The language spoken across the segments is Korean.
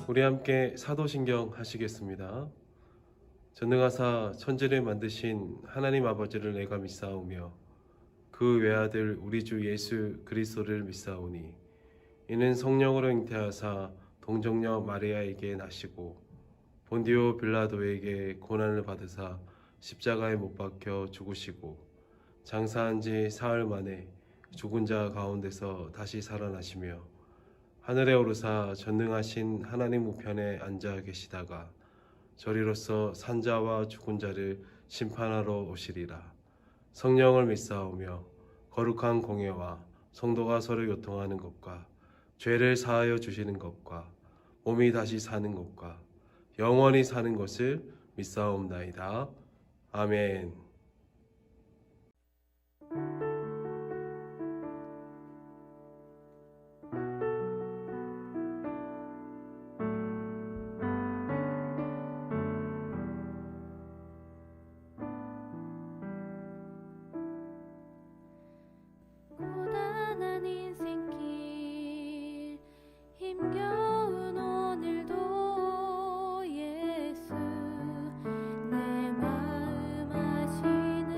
우리 함께 사도신경 하시겠습니다. 전능하사 천지를 만드신 하나님 아버지를 내가 믿사오며 그 외아들 우리 주 예수 그리스도를 믿사오니 이는 성령으로 잉태하사 동정녀 마리아에게 나시고 본디오 빌라도에게 고난을 받으사 십자가에 못 박혀 죽으시고 장사한 지 사흘 만에 죽은 자 가운데서 다시 살아나시며 하늘에 오르사 전능하신 하나님 우편에 앉아 계시다가 저리로서 산자와 죽은 자를 심판하러 오시리라. 성령을 믿사오며 거룩한 공예와 성도가 서로 교통하는 것과 죄를 사하여 주시는 것과 몸이 다시 사는 것과 영원히 사는 것을 믿사옵나이다. 아멘. 고단한 인생길 힘겨운 오늘도 예수 내 마음 아시네.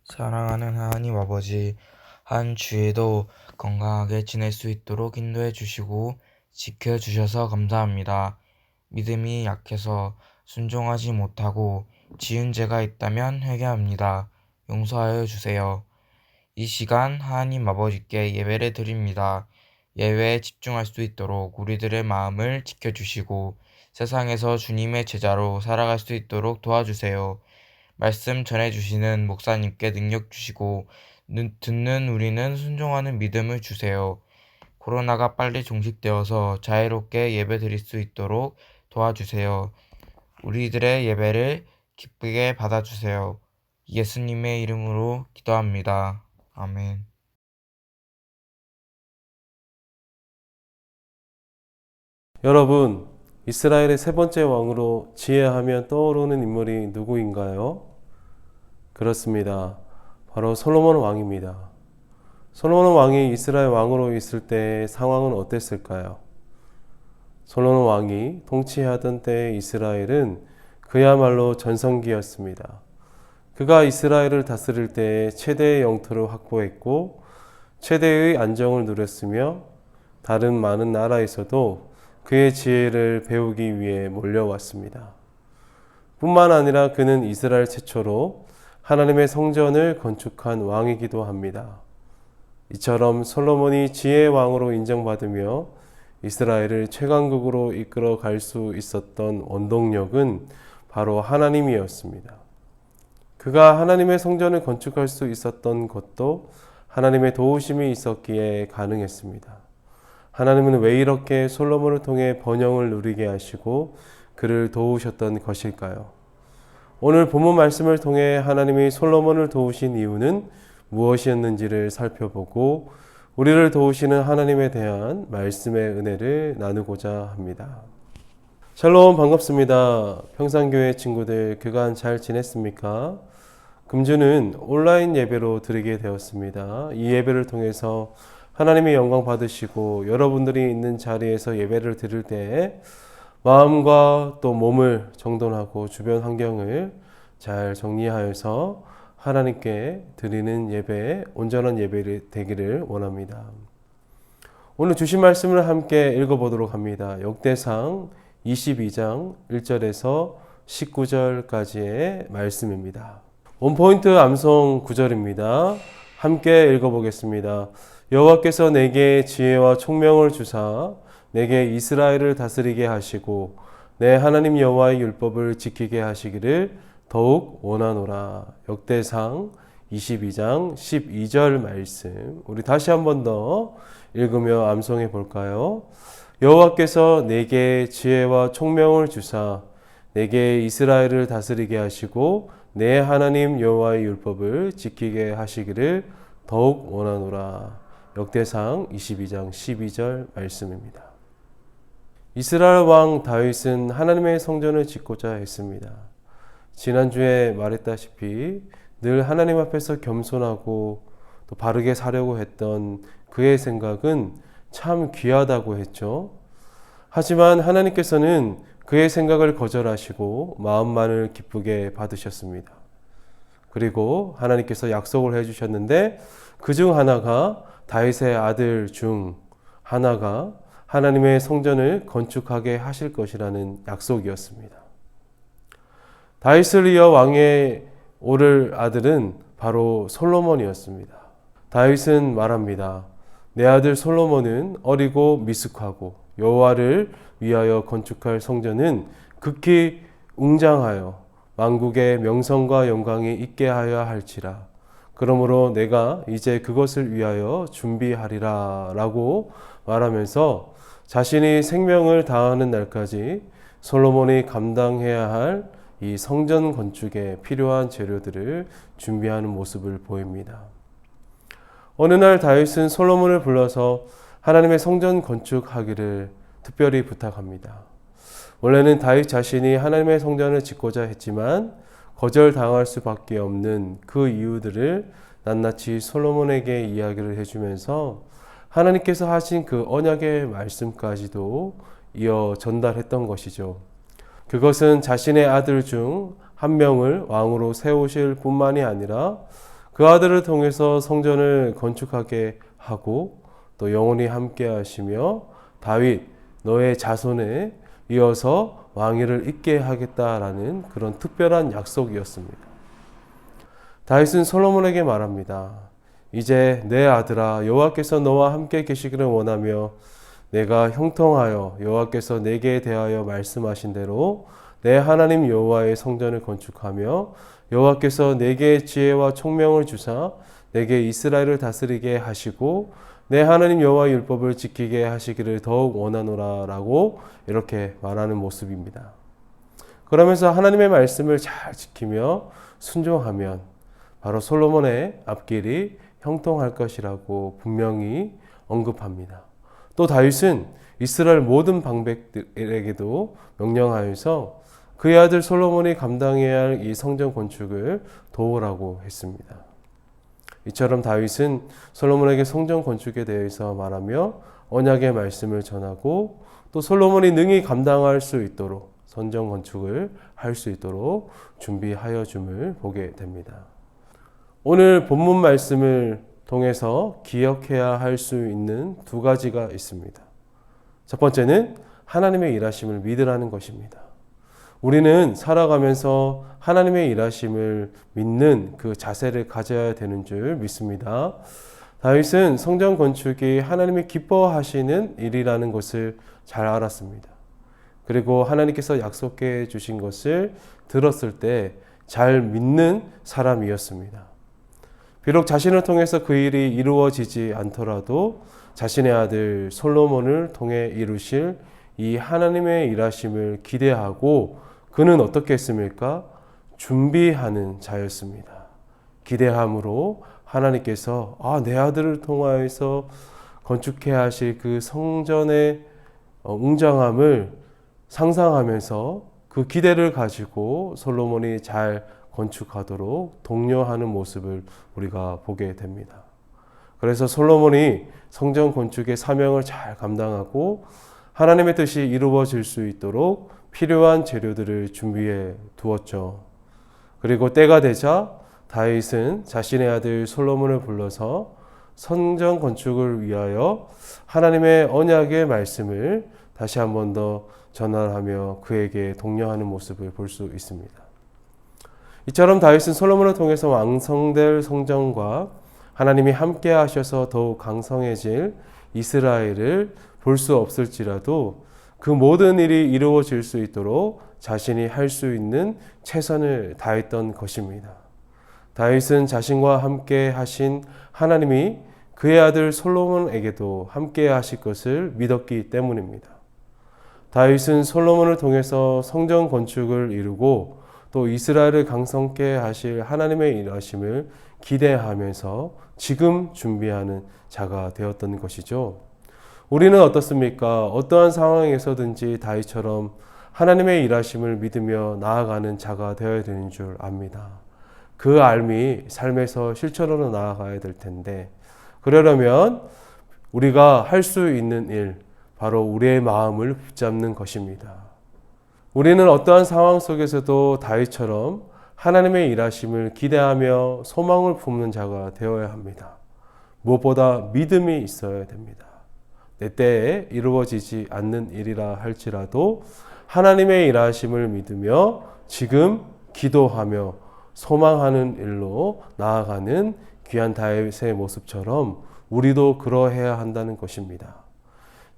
사랑하는 하나님 아버지, 한 주에도 건강하게 지낼 수 있도록 인도해 주시고 지켜 주셔서 감사합니다. 믿음이 약해서 순종하지 못하고 지은 죄가 있다면 회개합니다. 용서하여 주세요. 이 시간 하나님 아버지께 예배를 드립니다. 예배에 집중할 수 있도록 우리들의 마음을 지켜주시고 세상에서 주님의 제자로 살아갈 수 있도록 도와주세요. 말씀 전해주시는 목사님께 능력 주시고 듣는 우리는 순종하는 믿음을 주세요. 코로나가 빨리 종식되어서 자유롭게 예배 드릴 수 있도록 도와주세요. 우리들의 예배를 기쁘게 받아주세요. 예수님의 이름으로 기도합니다. 아멘. 여러분, 이스라엘의 세 번째 왕으로 지혜하면 떠오르는 인물이 누구인가요? 그렇습니다. 바로 솔로몬 왕입니다. 솔로몬 왕이 이스라엘 왕으로 있을 때 상황은 어땠을까요? 솔로몬 왕이 통치하던 때의 이스라엘은 그야말로 전성기였습니다. 그가 이스라엘을 다스릴 때 최대의 영토를 확보했고 최대의 안정을 누렸으며 다른 많은 나라에서도 그의 지혜를 배우기 위해 몰려왔습니다. 뿐만 아니라 그는 이스라엘 최초로 하나님의 성전을 건축한 왕이기도 합니다. 이처럼 솔로몬이 지혜의 왕으로 인정받으며 이스라엘을 최강국으로 이끌어 갈 수 있었던 원동력은 바로 하나님이었습니다. 그가 하나님의 성전을 건축할 수 있었던 것도 하나님의 도우심이 있었기에 가능했습니다. 하나님은 왜 이렇게 솔로몬을 통해 번영을 누리게 하시고 그를 도우셨던 것일까요? 오늘 본문 말씀을 통해 하나님이 솔로몬을 도우신 이유는 무엇이었는지를 살펴보고 우리를 도우시는 하나님에 대한 말씀의 은혜를 나누고자 합니다. 샬롬, 반갑습니다. 평산교회 친구들 그간 잘 지냈습니까? 금주는 온라인 예배로 드리게 되었습니다. 이 예배를 통해서 하나님의 영광 받으시고 여러분들이 있는 자리에서 예배를 드릴 때 마음과 또 몸을 정돈하고 주변 환경을 잘 정리하여서 하나님께 드리는 예배, 온전한 예배 되기를 원합니다. 오늘 주신 말씀을 함께 읽어보도록 합니다. 역대상 22장 1절에서 19절까지의 말씀입니다. 원포인트 암송 9절입니다. 함께 읽어보겠습니다. 여호와께서 내게 지혜와 총명을 주사 내게 이스라엘을 다스리게 하시고 내 하나님 여호와의 율법을 지키게 하시기를 더욱 원하노라. 역대상 22장 12절 말씀 우리 다시 한 번 더 읽으며 암송해 볼까요? 여호와께서 내게 지혜와 총명을 주사 내게 이스라엘을 다스리게 하시고 내 하나님 여호와의 율법을 지키게 하시기를 더욱 원하노라. 역대상 22장 12절 말씀입니다. 이스라엘 왕 다윗은 하나님의 성전을 짓고자 했습니다. 지난주에 말했다시피 늘 하나님 앞에서 겸손하고 또 바르게 사려고 했던 그의 생각은 참 귀하다고 했죠. 하지만 하나님께서는 그의 생각을 거절하시고 마음만을 기쁘게 받으셨습니다. 그리고 하나님께서 약속을 해주셨는데 그 중 하나가 다윗의 아들 중 하나가 하나님의 성전을 건축하게 하실 것이라는 약속이었습니다. 다윗을 이어 왕에 오를 아들은 바로 솔로몬이었습니다. 다윗은 말합니다. 내 아들 솔로몬은 어리고 미숙하고 여호와를 위하여 건축할 성전은 극히 웅장하여 만국의 명성과 영광이 있게 하여 할지라. 그러므로 내가 이제 그것을 위하여 준비하리라 라고 말하면서 자신이 생명을 다하는 날까지 솔로몬이 감당해야 할 이 성전 건축에 필요한 재료들을 준비하는 모습을 보입니다. 어느 날 다윗은 솔로몬을 불러서 하나님의 성전 건축하기를 특별히 부탁합니다. 원래는 다윗 자신이 하나님의 성전을 짓고자 했지만 거절당할 수밖에 없는 그 이유들을 낱낱이 솔로몬에게 이야기를 해주면서 하나님께서 하신 그 언약의 말씀까지도 이어 전달했던 것이죠. 그것은 자신의 아들 중 한 명을 왕으로 세우실 뿐만이 아니라 그 아들을 통해서 성전을 건축하게 하고 또 영원히 함께 하시며 다윗 너의 자손에 이어서 왕위를 잇게 하겠다라는 그런 특별한 약속이었습니다. 다윗은 솔로몬에게 말합니다. 이제 내 아들아 여호와께서 너와 함께 계시기를 원하며 내가 형통하여 여호와께서 내게 대하여 말씀하신 대로 내 하나님 여호와의 성전을 건축하며 여호와께서 내게 지혜와 총명을 주사 내게 이스라엘을 다스리게 하시고 내 하나님 여호와의 율법을 지키게 하시기를 더욱 원하노라 라고 이렇게 말하는 모습입니다. 그러면서 하나님의 말씀을 잘 지키며 순종하면 바로 솔로몬의 앞길이 형통할 것이라고 분명히 언급합니다. 또 다윗은 이스라엘 모든 방백들에게도 명령하여서 그의 아들 솔로몬이 감당해야 할 이 성전 건축을 도우라고 했습니다. 이처럼 다윗은 솔로몬에게 성전 건축에 대해서 말하며 언약의 말씀을 전하고 또 솔로몬이 능히 감당할 수 있도록 성전 건축을 할 수 있도록 준비하여 줌을 보게 됩니다. 오늘 본문 말씀을 통해서 기억해야 할 수 있는 두 가지가 있습니다. 첫 번째는 하나님의 일하심을 믿으라는 것입니다. 우리는 살아가면서 하나님의 일하심을 믿는 그 자세를 가져야 되는 줄 믿습니다. 다윗은 성전 건축이 하나님이 기뻐하시는 일이라는 것을 잘 알았습니다. 그리고 하나님께서 약속해 주신 것을 들었을 때 잘 믿는 사람이었습니다. 비록 자신을 통해서 그 일이 이루어지지 않더라도 자신의 아들 솔로몬을 통해 이루실 이 하나님의 일하심을 기대하고 그는 어떻게 했습니까? 준비하는 자였습니다. 기대함으로 하나님께서 내 아들을 통하여서 건축해야 하실 그 성전의 웅장함을 상상하면서 그 기대를 가지고 솔로몬이 잘 건축하도록 독려하는 모습을 우리가 보게 됩니다. 그래서 솔로몬이 성전 건축의 사명을 잘 감당하고 하나님의 뜻이 이루어질 수 있도록 필요한 재료들을 준비해 두었죠. 그리고 때가 되자 다윗은 자신의 아들 솔로몬을 불러서 성전 건축을 위하여 하나님의 언약의 말씀을 다시 한 번 더 전하며 그에게 독려하는 모습을 볼 수 있습니다. 이처럼 다윗은 솔로몬을 통해서 완성될 성전과 하나님이 함께 하셔서 더욱 강성해질 이스라엘을 볼 수 없을지라도 그 모든 일이 이루어질 수 있도록 자신이 할 수 있는 최선을 다했던 것입니다. 다윗은 자신과 함께 하신 하나님이 그의 아들 솔로몬에게도 함께 하실 것을 믿었기 때문입니다. 다윗은 솔로몬을 통해서 성전 건축을 이루고 또 이스라엘을 강성케 하실 하나님의 일하심을 기대하면서 지금 준비하는 자가 되었던 것이죠. 우리는 어떻습니까? 어떠한 상황에서든지 다윗처럼 하나님의 일하심을 믿으며 나아가는 자가 되어야 되는 줄 압니다. 그 삶이 삶에서 실천으로 나아가야 될 텐데 그러려면 우리가 할 수 있는 일, 바로 우리의 마음을 붙잡는 것입니다. 우리는 어떠한 상황 속에서도 다윗처럼 하나님의 일하심을 기대하며 소망을 품는 자가 되어야 합니다. 무엇보다 믿음이 있어야 됩니다. 내 때에 이루어지지 않는 일이라 할지라도 하나님의 일하심을 믿으며 지금 기도하며 소망하는 일로 나아가는 귀한 다윗의 모습처럼 우리도 그러해야 한다는 것입니다.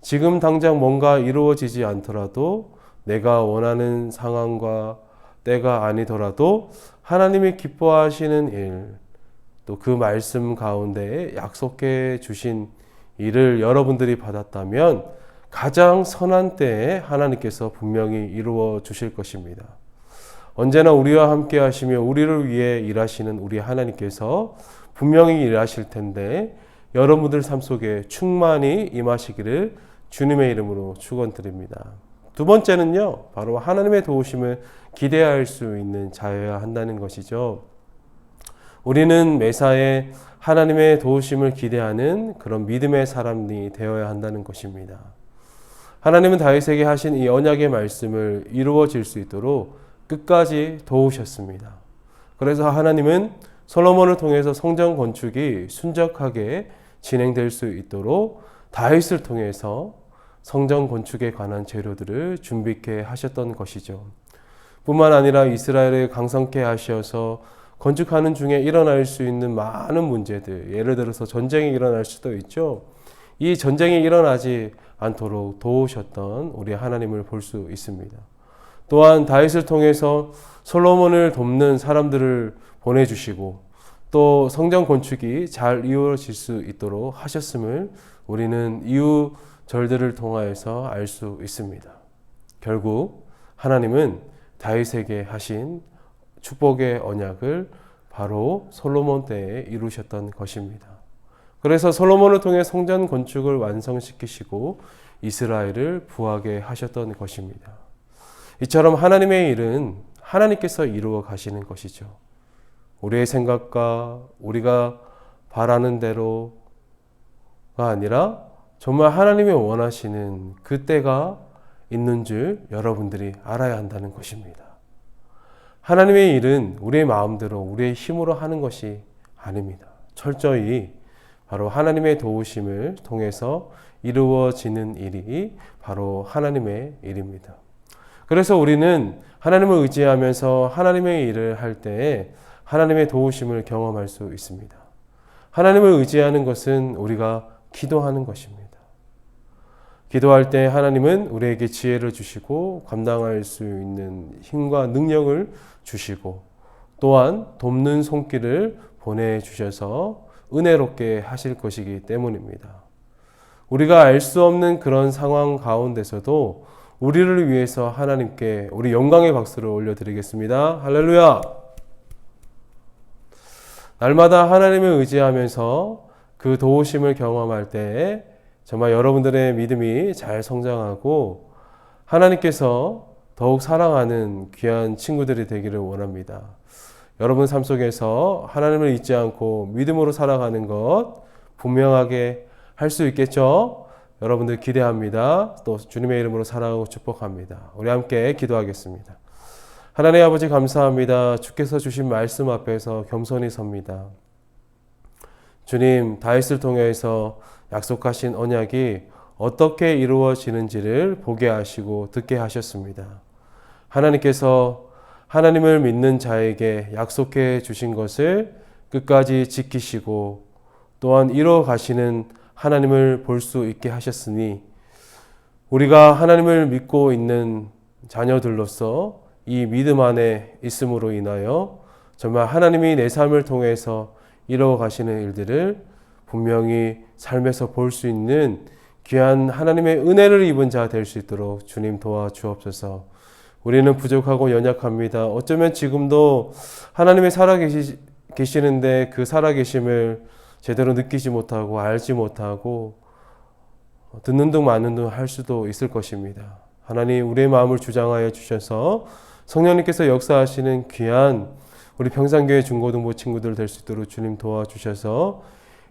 지금 당장 뭔가 이루어지지 않더라도 내가 원하는 상황과 때가 아니더라도 하나님이 기뻐하시는 일, 또 그 말씀 가운데 약속해 주신 일을 여러분들이 받았다면 가장 선한 때에 하나님께서 분명히 이루어 주실 것입니다. 언제나 우리와 함께 하시며 우리를 위해 일하시는 우리 하나님께서 분명히 일하실 텐데 여러분들 삶 속에 충만히 임하시기를 주님의 이름으로 축원드립니다. 두 번째는요, 바로 하나님의 도우심을 기대할 수 있는 자여야 한다는 것이죠. 우리는 매사에 하나님의 도우심을 기대하는 그런 믿음의 사람이 되어야 한다는 것입니다. 하나님은 다윗에게 하신 이 언약의 말씀을 이루어질 수 있도록 끝까지 도우셨습니다. 그래서 하나님은 솔로몬을 통해서 성전 건축이 순적하게 진행될 수 있도록 다윗을 통해서 성전 건축에 관한 재료들을 준비케 하셨던 것이죠. 뿐만 아니라 이스라엘을 강성케 하셔서 건축하는 중에 일어날 수 있는 많은 문제들, 예를 들어서 전쟁이 일어날 수도 있죠. 이 전쟁이 일어나지 않도록 도우셨던 우리 하나님을 볼 수 있습니다. 또한 다윗을 통해서 솔로몬을 돕는 사람들을 보내주시고 또 성전 건축이 잘 이루어질 수 있도록 하셨음을 우리는 이후 절들을 통하여서 알 수 있습니다. 결국 하나님은 다윗에게 하신 축복의 언약을 바로 솔로몬 때에 이루셨던 것입니다. 그래서 솔로몬을 통해 성전 건축을 완성시키시고 이스라엘을 부하게 하셨던 것입니다. 이처럼 하나님의 일은 하나님께서 이루어 가시는 것이죠. 우리의 생각과 우리가 바라는 대로가 아니라 정말 하나님이 원하시는 그 때가 있는 줄 여러분들이 알아야 한다는 것입니다. 하나님의 일은 우리의 마음대로 우리의 힘으로 하는 것이 아닙니다. 철저히 바로 하나님의 도우심을 통해서 이루어지는 일이 바로 하나님의 일입니다. 그래서 우리는 하나님을 의지하면서 하나님의 일을 할 때에 하나님의 도우심을 경험할 수 있습니다. 하나님을 의지하는 것은 우리가 기도하는 것입니다. 기도할 때 하나님은 우리에게 지혜를 주시고 감당할 수 있는 힘과 능력을 주시고 또한 돕는 손길을 보내주셔서 은혜롭게 하실 것이기 때문입니다. 우리가 알 수 없는 그런 상황 가운데서도 우리를 위해서 하나님께 우리 영광의 박수를 올려드리겠습니다. 할렐루야! 날마다 하나님을 의지하면서 그 도우심을 경험할 때에 정말 여러분들의 믿음이 잘 성장하고 하나님께서 더욱 사랑하는 귀한 친구들이 되기를 원합니다. 여러분 삶 속에서 하나님을 잊지 않고 믿음으로 살아가는 것 분명하게 할 수 있겠죠? 여러분들 기대합니다. 또 주님의 이름으로 사랑하고 축복합니다. 우리 함께 기도하겠습니다. 하나님 아버지 감사합니다. 주께서 주신 말씀 앞에서 겸손히 섭니다. 주님, 다윗을 통해서 약속하신 언약이 어떻게 이루어지는지를 보게 하시고 듣게 하셨습니다. 하나님께서 하나님을 믿는 자에게 약속해 주신 것을 끝까지 지키시고 또한 이루어 가시는 하나님을 볼 수 있게 하셨으니 우리가 하나님을 믿고 있는 자녀들로서 이 믿음 안에 있음으로 인하여 정말 하나님이 내 삶을 통해서 이루어 가시는 일들을 분명히 삶에서 볼 수 있는 귀한 하나님의 은혜를 입은 자 될 수 있도록 주님 도와주옵소서. 우리는 부족하고 연약합니다. 어쩌면 지금도 하나님의 살아계시는데 그 살아계심을 제대로 느끼지 못하고 알지 못하고 듣는 둥 마는 둥 할 수도 있을 것입니다. 하나님 우리의 마음을 주장하여 주셔서 성령님께서 역사하시는 귀한 우리 평산교회 중고등부 친구들 될 수 있도록 주님 도와주셔서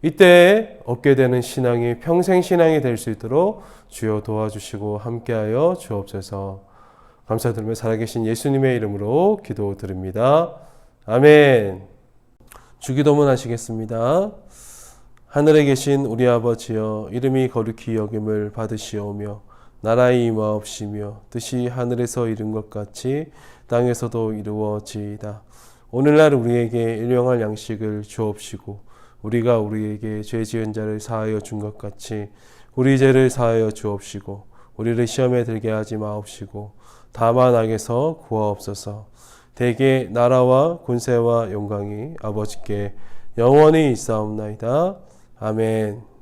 이때 얻게 되는 신앙이 평생 신앙이 될 수 있도록 주여 도와주시고 함께하여 주옵소서. 감사드리며 살아계신 예수님의 이름으로 기도드립니다. 아멘. 주기도문 하시겠습니다. 하늘에 계신 우리 아버지여, 이름이 거룩히 여김을 받으시오며 나라의 임하옵시며 뜻이 하늘에서 이룬 것 같이 땅에서도 이루어지이다. 오늘날 우리에게 일용할 양식을 주옵시고 우리가 우리에게 죄 지은 자를 사하여 준 것 같이 우리 죄를 사하여 주옵시고 우리를 시험에 들게 하지 마옵시고 다만 악에서 구하옵소서. 대개 나라와 군세와 영광이 아버지께 영원히 있사옵나이다. 아멘.